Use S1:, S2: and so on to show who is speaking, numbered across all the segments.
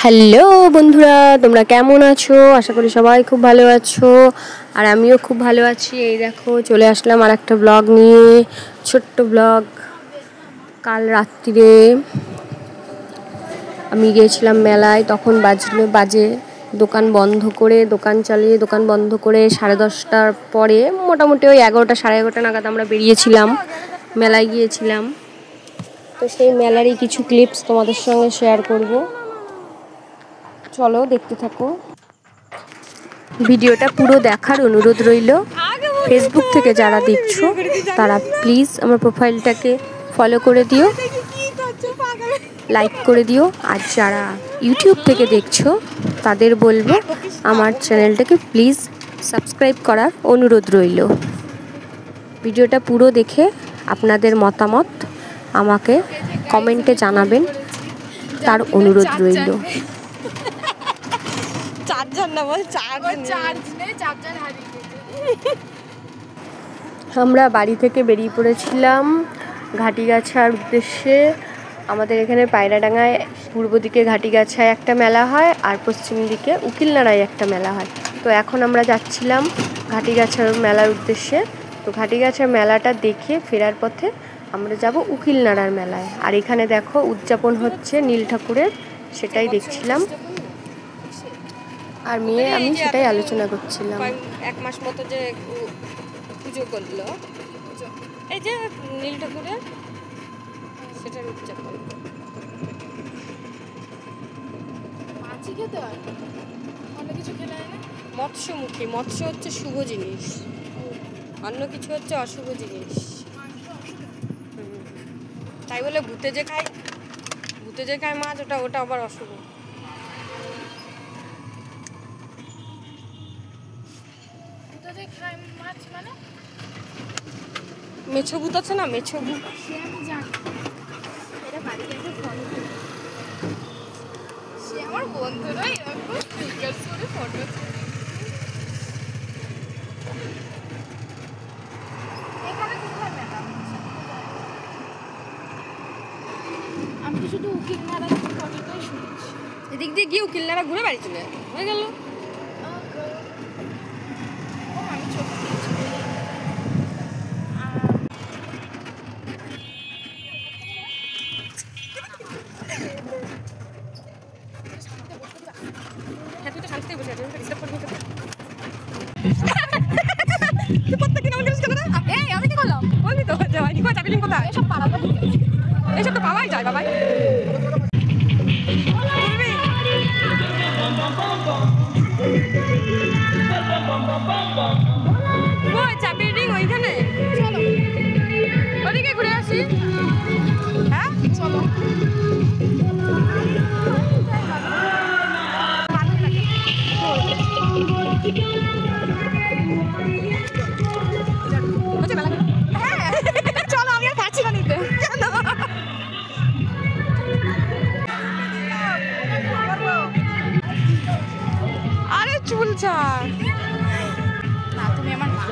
S1: Hello বন্ধুরা, তোমরা কেমন আছো? আশা করি সবাই খুব ভালো আছো, আর আমিও খুব ভালো আছি। এই দেখো চলে আসলাম আর একটা ব্লগ নিয়ে, ছোট্ট ব্লগ। কাল রাত্রিরে আমি গিয়েছিলাম মেলায়, তখন বাজে দোকান বন্ধ করে, দোকান চালিয়ে দোকান বন্ধ করে 10:30টার পরে মোটামুটি ওই 11টা 11:30 নাগাদ আমরা বেরিয়েছিলাম, মেলায় গিয়েছিলাম। তো সেই মেলারই কিছু ক্লিপস তোমাদের সঙ্গে শেয়ার করব, চলো দেখতে থাকো। ভিডিওটা পুরো দেখার অনুরোধ রইল। ফেসবুক থেকে যারা দেখছো তারা প্লিজ আমার প্রোফাইলটাকে ফলো করে দিও, লাইক করে দিও। আর যারা ইউটিউব থেকে দেখছো তাদের বলবো আমার চ্যানেলটাকে প্লিজ সাবস্ক্রাইব করার অনুরোধ রইল। ভিডিওটা পুরো দেখে আপনাদের মতামত আমাকে কমেন্টে জানাবেন, তার অনুরোধ রইল। আমরা বাড়ি থেকে বেরিয়ে পড়েছিলাম ঘাটিগাছার উদ্দেশ্যে। আমাদের এখানে পায়রাডাঙ্গায় পূর্ব দিকে ঘাটিগাছায় একটা মেলা হয়, আর পশ্চিম দিকে উকিলনাড়ায় একটা মেলা হয়। তো এখন আমরা যাচ্ছিলাম ঘাটিগাছার মেলার উদ্দেশ্যে। তো ঘাটিগাছার মেলাটা দেখে ফেরার পথে আমরা যাব উকিলনাড়ার মেলায়। আর এখানে দেখো উদযাপন হচ্ছে নীল ঠাকুরের, সেটাই দেখছিলাম, আর মেয়ে আমি সেটাই আলোচনা করছিলাম।
S2: 1 মাস মতো যে পুজো করলো, এই যে নীল ঠাকুরের, সেটার উদযাপন। মৎস্যমুখী, মৎস্য হচ্ছে শুভ জিনিস, অন্য কিছু হচ্ছে অশুভ জিনিস। তাই বলে ভূতে যে খায় মাছ, ওটা আবার অশুভ। মেছো ভূত আছে না, মেছো ভূত।
S3: আমার বন্ধুরা এরকম স্টিকার করে ফটো, আমি তো শুধু উকিলনাড়া ফটোটাই শুনেছি।
S2: এদিক দিয়ে গিয়ে উকিলনাড়া ঘুরে বাড়ি চলে হয়ে গেল। এসব তো পাওয়াই যায় বাবাই। চাবির রিং ওইখানে, ওদিকে ঘুরে আসি। হ্যাঁ চলো। চলো, আমি আর পাচ্ছি না নিতে। আরে চুল ছাড়
S3: না, তুমি আমার মা।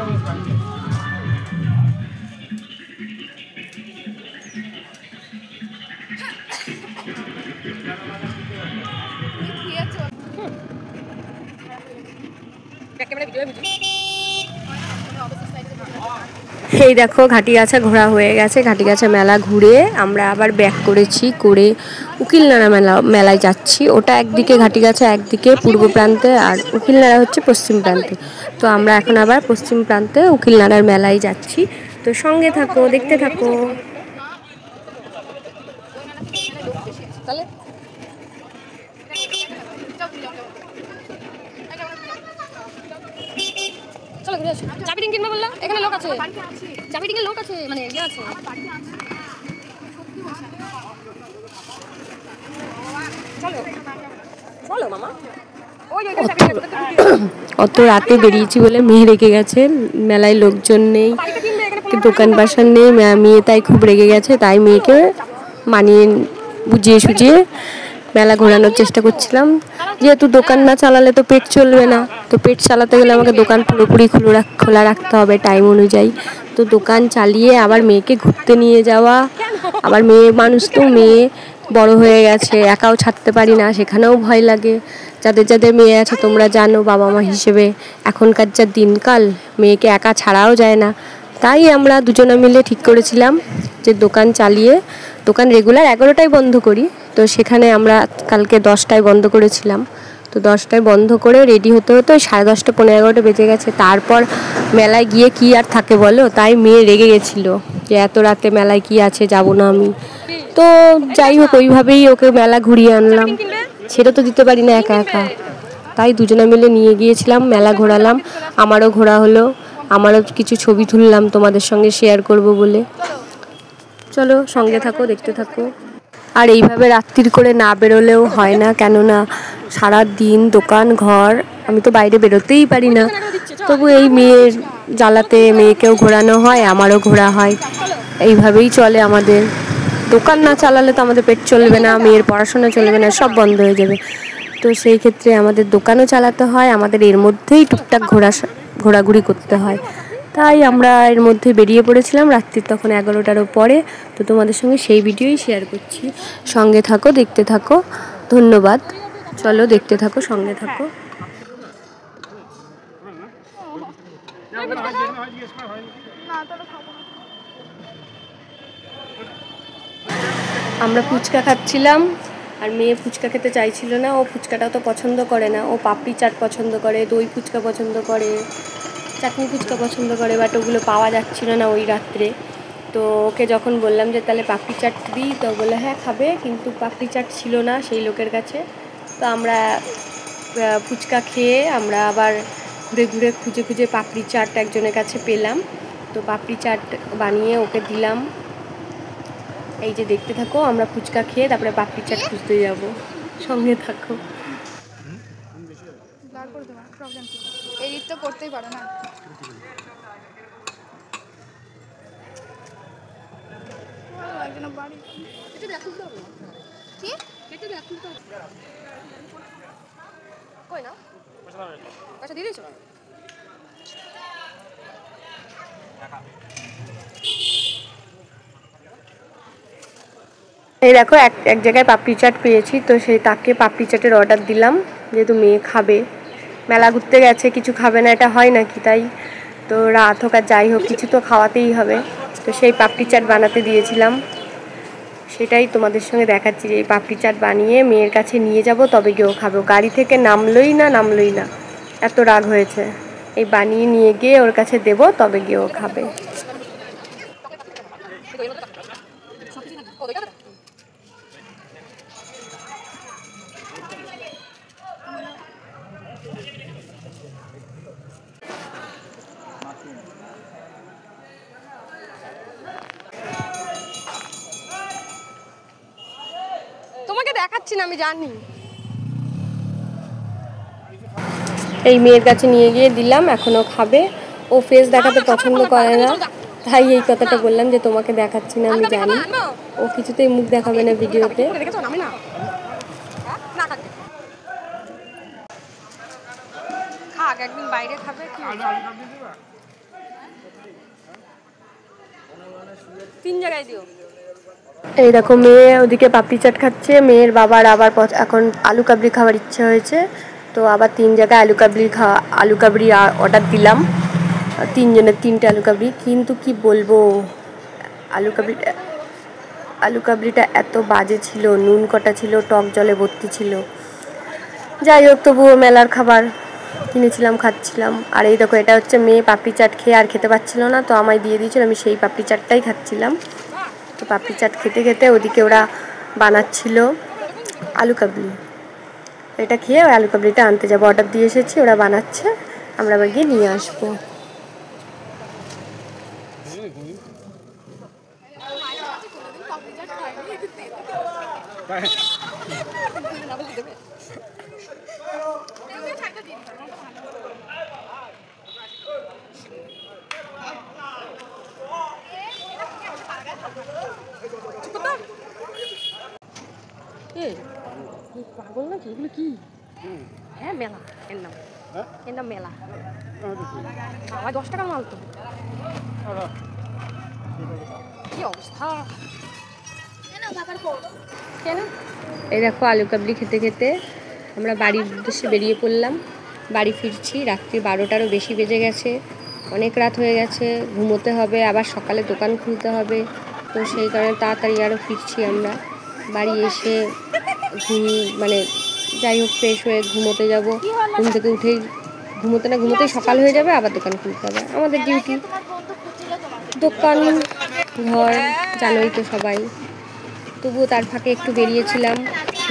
S1: এই দেখো ঘাটিগাছা ঘোরা হয়ে গেছে, ঘাটিগাছা মেলা ঘুরে আমরা আবার ব্যাক করেছি, করে উকিলনাড়া মেলায় যাচ্ছি। ওটা একদিকে ঘাটিগাছা, একদিকে পূর্ব প্রান্তে, আর উকিলনাড়া হচ্ছে পশ্চিম প্রান্তে। তো আমরা এখন আবার পশ্চিম প্রান্তে উকিলনাড়ার মেলায় যাচ্ছি। তো সঙ্গে থাকো, দেখতে থাকো।
S2: চলো ঘুরে আসি। চাবি রিং কিনবে বললাম, এখানে লোক আছে, চাবি রিং এর লোক আছে, মানে ইয়ে আছে। চলো চলো মামা।
S1: অত রাতে বেরিয়েছি বলে মেয়ে রেগে গেছে, মেলায় লোকজন নেই, দোকান বাসার নেই, মেয়ে তাই খুব রেগে গেছে। তাই মেয়েকে মানিয়ে বুঝিয়ে সুঝিয়ে মেলা ঘোরানোর চেষ্টা করছিলাম। যেহেতু দোকান না চালালে তো পেট চলবে না, তো পেট চালাতে গেলে আমাকে দোকান পুরোপুরি খোলা রাখতে হবে টাইম অনুযায়ী। তো দোকান চালিয়ে আবার মেয়েকে ঘুরতে নিয়ে যাওয়া, আবার মেয়ে মানুষ তো মেয়ে বড় হয়ে গেছে, একাও ছাড়তে পারি না, সেখানেও ভয় লাগে। যাদের যাদের মেয়ে আছে তোমরা জানো, বাবা মা হিসেবে এখনকার যা দিনকাল, মেয়েকে একা ছাড়াও যায় না। তাই আমরা দুজনে মিলে ঠিক করেছিলাম যে দোকান চালিয়ে, দোকান রেগুলার 11টায় বন্ধ করি, তো সেখানে আমরা কালকে 10টায় বন্ধ করেছিলাম। তো 10টায় বন্ধ করে রেডি হতে হতে 10:30 পৌনে 11টা বেজে গেছে। তারপর মেলায় গিয়ে কি আর থাকে বলো, তাই মেয়ে রেগে গেছিলো যে এত রাতে মেলায় কি আছে, যাব না আমি। তো যাই হোক, ওইভাবেই ওকে মেলা ঘুরিয়ে আনলাম, ছেড়ে তো দিতে পারি না একা একা। তাই দুজনে মিলে নিয়ে গিয়েছিলাম, মেলা ঘোরালাম, আমারও ঘোরা হলো, আমারও কিছু ছবি তুললাম তোমাদের সঙ্গে শেয়ার করব বলে। চলো সঙ্গে থাকো, দেখতে থাকো। আর এইভাবে রাত্রির করে না বেরোলেও হয় না, কেননা সারা দিন দোকান ঘর, আমি তো বাইরে বেরোতেই পারি না। তবু এই মেয়ের জ্বালাতে মেয়েকেও ঘোরানো হয়, আমারও ঘোরা হয়, এইভাবেই চলে আমাদের। দোকান না চালালে তো আমাদের পেট চলবে না, মেয়ের পড়াশোনা চলবে না, সব বন্ধ হয়ে যাবে। তো সেই ক্ষেত্রে আমাদের দোকানও চালাতে হয়, আমাদের এর মধ্যেই টুকটাক ঘোরাঘুরি করতে হয়। তাই আমরা এর মধ্যে বেরিয়ে পড়েছিলাম, রাত্রির তখন 11টারও পরে। তো তোমাদের সঙ্গে সেই ভিডিওই শেয়ার করছি, সঙ্গে থাকো, দেখতে থাকো। ধন্যবাদ। চলো দেখতে থাকো, সঙ্গে থাকো। আমরা ফুচকা খাচ্ছিলাম, আর মেয়ে ফুচকা খেতে চাইছিল না। ও ফুচকাটাও তো পছন্দ করে না, ও পাপড়ি চাট পছন্দ করে, দই ফুচকা পছন্দ করে, চাটনি ফুচকা পছন্দ করে, বাট ওগুলো পাওয়া যাচ্ছিল না ওই রাত্রে। তো ওকে যখন বললাম যে তাহলে পাপড়ি চাট দিই, তো বলে হ্যাঁ খাবে, কিন্তু পাপড়ি চাট ছিল না সেই লোকের কাছে। তো আমরা ফুচকা খেয়ে আমরা আবার ঘুরে ঘুরে খুঁজে খুঁজে পাপড়ি চাট একজনের কাছে পেলাম। তো পাপড়ি চাট বানিয়ে ওকে দিলাম। এই যে দেখতে থাকো, আমরা ফুচকা খেয়ে তারপরে পাপড়ি চাট খুঁজতে যাব, সঙ্গে থাকো।
S3: এডিট তো করতেই পারো না।
S1: এই দেখো এক জায়গায় পাপড়ি চাট পেয়েছি, তো সেই তাকে পাপড়ি চাটের অর্ডার দিলাম, যেহেতু মেয়ে খাবে, মেলা ঘুরতে গেছে, কিছু খাবে না এটা হয় নাকি? তাই তো রাত হোক আর যাই হোক, কিছু তো খাওয়াতেই হবে। তো সেই পাপড়ি চাট বানাতে দিয়েছিলাম, সেটাই তোমাদের সঙ্গে দেখাচ্ছি। যে এই পাপড়ি চাট বানিয়ে মেয়ের কাছে নিয়ে যাব, তবে গিয়েও খাবে। গাড়ি থেকে নামলই না, এত রাগ হয়েছে। এই বানিয়ে নিয়ে গিয়ে ওর কাছে দেবো, তবে গিয়েও খাবে। তোমাকে দেখাচ্ছি না, আমি জানি। এই মেয়ের কাছে নিয়ে গিয়ে দিলাম, এখনো খাবে। ও ফেস দেখাতে পছন্দ করে না, তাই এই কথাটা বললাম যে তোমাকে দেখাচ্ছি না, আমি জানি। ও কিছুতেই মুখ দেখাবে না ভিডিওতে। একদিন বাইরে খাবে, 3 জায়গায় দিও। এই দেখো মেয়ে ওদিকে পাপড়ি চাট খাচ্ছে, মেয়ের বাবার আবার এখন আলু কাবলি খাওয়ার ইচ্ছা হয়েছে। তো আবার 3 জায়গায় আলু কাবলি অর্ডার দিলাম, 3 জনের 3টে আলু কাবলি। কিন্তু কি বলবো, আলু কাবলিটা এত বাজে ছিল, নুন কটা ছিল, টক জলে ভর্তি ছিল। যাই হোক, তবুও মেলার খাবার কিনেছিলাম, খাচ্ছিলাম। আর এই দেখো, এটা হচ্ছে মেয়ে পাপড়ি চাট খেয়ে আর খেতে পাচ্ছিল না, তো আমায় দিয়ে দিয়েছিল, আমি সেই পাপড়ি চাটটাই খাচ্ছিলাম। তো পাপড়ি চাট খেতে খেতে ওদিকে ওরা বানাচ্ছিল আলু কাবলি। এটা খেয়ে ওই আলু কাবলিটা আনতে যাবো, অর্ডার দিয়ে এসেছি, ওরা বানাচ্ছে, আমরা আবার গিয়ে নিয়ে আসবো। পাগল নাকি এগুলো? কি? হ্যাঁ মেলা, এর নাম মেলা। বাবা 10 টাকার মাল তো, কি অবস্থা। এই দেখো আলু কাবলি খেতে খেতে আমরা বাড়ির উদ্দেশ্যে বেরিয়ে পড়লাম। বাড়ি ফিরছি, রাত্রি 12টারও বেশি বেজে গেছে, অনেক রাত হয়ে গেছে, ঘুমোতে হবে, আবার সকালে দোকান খুলতে হবে। তো সেই কারণে তাড়াতাড়ি আরও ফিরছি আমরা। বাড়ি এসে মানে যাই হোক ফ্রেশ হয়ে ঘুমোতে যাব। ঘুম থেকে উঠেই ঘুমোতেই সকাল হয়ে যাবে, আবার দোকান খুলতে হবে। আমাদের ডিউটি দোকান ঘর, জানোই তো সবাই। তবুও তার ফাঁকে একটু বেরিয়েছিলাম।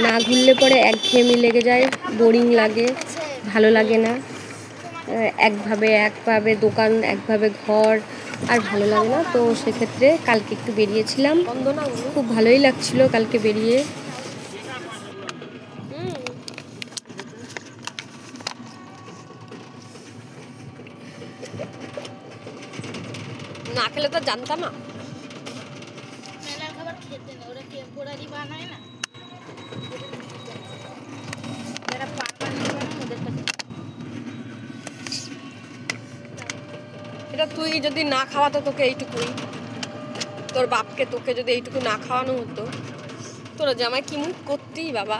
S1: না ঘুরলে পরে একঘেয়েমি লেগে যায়, বোরিং লাগে, ভালো লাগে না। একভাবে দোকান, একভাবে ঘর, আর ভালো লাগে না। তো সেক্ষেত্রে কালকে একটু বেরিয়েছিলাম, খুব ভালোই লাগছিল কালকে বেরিয়ে।
S2: না খেলে তো জানতাম না।
S3: মেলার খাবার খেতে না, ওরা টেম্পোরারি বানায় না, যারা পার্মানেন্ট বানায় ওদের কাছে।
S2: এটা তুই যদি না খাওয়াতো, তোকে এইটুকুই, তোর বাপকে তোকে যদি এইটুকু না খাওয়ানো হতো, তোরা জামাই কি মুখ করতি বাবা।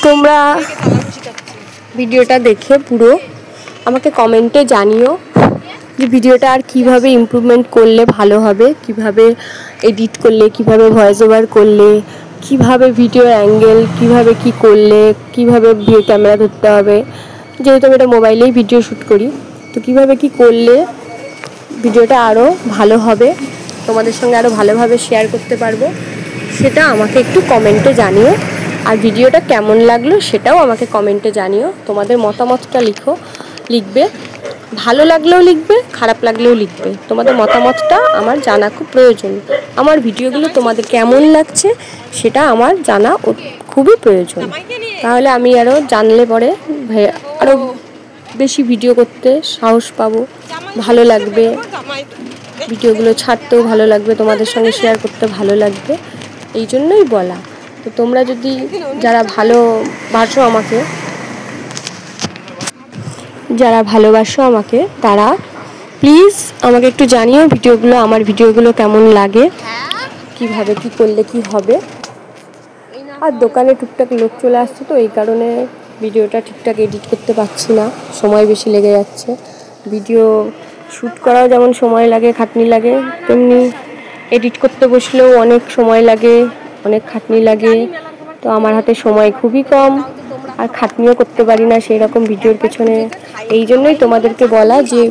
S1: তোমরা ভিডিওটা দেখে পুরো আমাকে কমেন্টে জানিও যে ভিডিওটা আর কিভাবে ইমপ্রুভমেন্ট করলে ভালো হবে, কিভাবে এডিট করলে, কিভাবে ভয়েস ওভার করলে, কিভাবে ভিডিও অ্যাঙ্গেল, কিভাবে কি করলে, কিভাবে ক্যামেরা ধরতে হবে। যেহেতু আমি এটা মোবাইলেই ভিডিও শ্যুট করি, তো কিভাবে কি করলে ভিডিওটা আরও ভালো হবে, তোমাদের সঙ্গে আরও ভালোভাবে শেয়ার করতে পারবো, সেটা আমাকে একটু কমেন্টে জানিও। আর ভিডিওটা কেমন লাগলো সেটাও আমাকে কমেন্টে জানিও। তোমাদের মতামতটা লিখবে, ভালো লাগলেও লিখবে, খারাপ লাগলেও লিখবে। তোমাদের মতামতটা আমার জানা খুব প্রয়োজন। আমার ভিডিওগুলো তোমাদের কেমন লাগছে সেটা আমার জানা খুবই প্রয়োজন। তাহলে আমি আরও জানলে পরে আরও বেশি ভিডিও করতে সাহস পাবো, ভালো লাগবে, ভিডিওগুলো ছাড়তেও ভালো লাগবে, তোমাদের সঙ্গে শেয়ার করতে ভালো লাগবে, এই জন্যই বলা। তো তোমরা যদি যারা ভালোবাসো আমাকে তারা প্লিজ আমাকে একটু জানিও আমার ভিডিওগুলো কেমন লাগে, কিভাবে কি করলে কি হবে। আর দোকানে টুকটাক লোক চলে আসছে, তো এই কারণে ভিডিওটা ঠিকঠাক এডিট করতে পারছি না, সময় বেশি লেগে যাচ্ছে। ভিডিও শ্যুট করাও যেমন সময় লাগে, খাটনি লাগে, তেমনি এডিট করতে বসলেও অনেক সময় লাগে, অনেক খাটনি লাগে। তো আমার হাতে সময় খুবই কম, আর খাটনিও করতে পারি না সেই রকম ভিডিওর পেছনে। এই জন্যই তোমাদেরকে বলা যে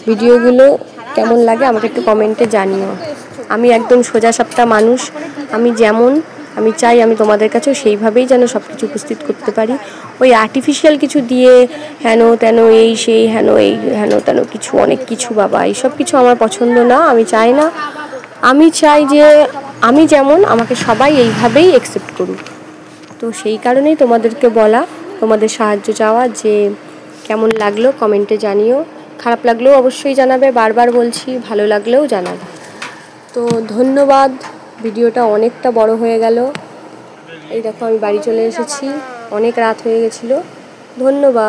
S1: ভিডিওগুলো কেমন লাগে আমাকে একটু কমেন্টে জানিও। আমি একদম সোজা সাপটা মানুষ, আমি চাই আমি তোমাদের কাছেও সেইভাবেই যেন সব কিছু উপস্থিত করতে পারি। ওই আর্টিফিশিয়াল কিছু দিয়ে হেন তেন এই সেই হেন তেন কিছু, অনেক কিছু বাবা, এইসব কিছু আমার পছন্দ না, আমি চাই না। আমি চাই যে আমি যেমন, আমাকে সবাই এইভাবেই অ্যাকসেপ্ট করুক। তো সেই কারণেই তোমাদেরকে বলা, তোমাদের সাহায্য চাওয়া যে কেমন লাগলো কমেন্টে জানিও। খারাপ লাগলেও অবশ্যই জানাবে, বারবার বলছি, ভালো লাগলেও জানাবে। তো ধন্যবাদ। ভিডিওটা অনেকটা বড় হয়ে গেল। এই দেখো আমি বাড়ি চলে এসেছি, অনেক রাত হয়ে গেছিলো। ধন্যবাদ।